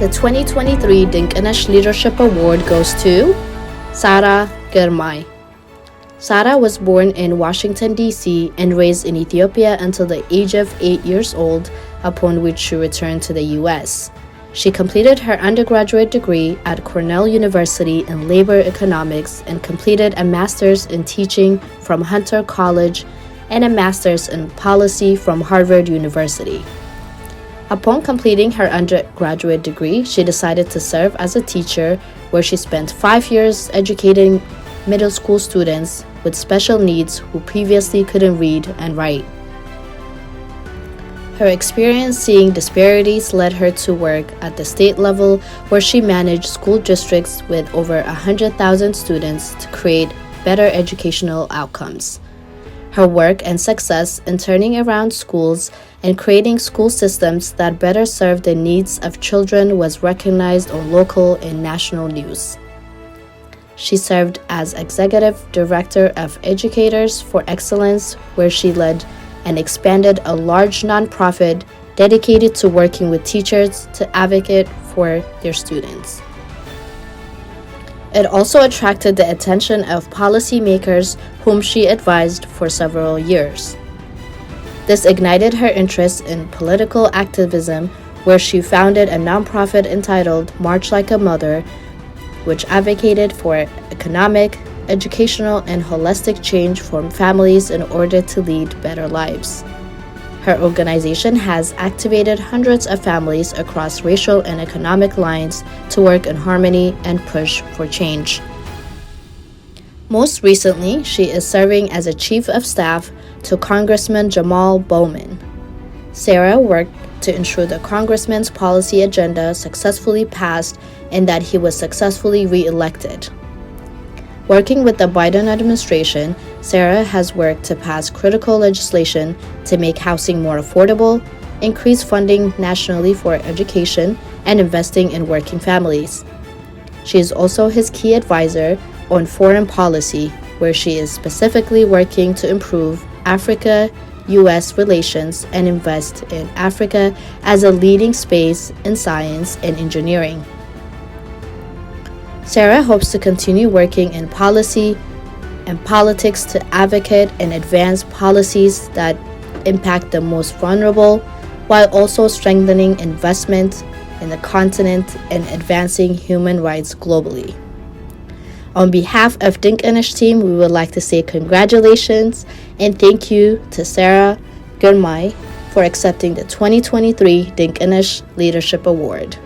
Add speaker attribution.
Speaker 1: The 2023 Dinknesh Leadership Award goes to Sarah Ghermay. Sarah was born in Washington, D.C. and raised in Ethiopia until the age of 8 years old, upon which she returned to the U.S. She completed her undergraduate degree at Cornell University in labor economics and completed a master's in teaching from Hunter College and a master's in policy from Harvard University. Upon completing her undergraduate degree, she decided to serve as a teacher, where she spent 5 years educating middle school students with special needs who previously couldn't read and write. Her experience seeing disparities led her to work at the state level, where she managed school districts with over 100,000 students to create better educational outcomes. Her work and success in turning around schools and creating school systems that better serve the needs of children was recognized on local and national news. She served as Executive Director of Educators for Excellence, where she led and expanded a large nonprofit dedicated to working with teachers to advocate for their students. It also attracted the attention of policymakers whom she advised for several years. This ignited her interest in political activism, where she founded a nonprofit entitled March Like a Mother, which advocated for economic, educational, and holistic change for families in order to lead better lives. Her organization has activated hundreds of families across racial and economic lines to work in harmony and push for change. Most recently, she is serving as a Chief of Staff to Congressman Jamal Bowman. Sarah worked to ensure the Congressman's policy agenda successfully passed and that he was successfully re-elected. Working with the Biden administration, Sarah has worked to pass critical legislation to make housing more affordable, increase funding nationally for education, and investing in working families. She is also his key advisor on foreign policy, where she is specifically working to improve Africa-U.S. relations and invest in Africa as a leading space in science and engineering. Sarah hopes to continue working in policy and politics to advocate and advance policies that impact the most vulnerable, while also strengthening investment in the continent and advancing human rights globally. On behalf of Dinknesh team, we would like to say congratulations and thank you to Sarah Ghermay for accepting the 2023 Dinknesh Leadership Award.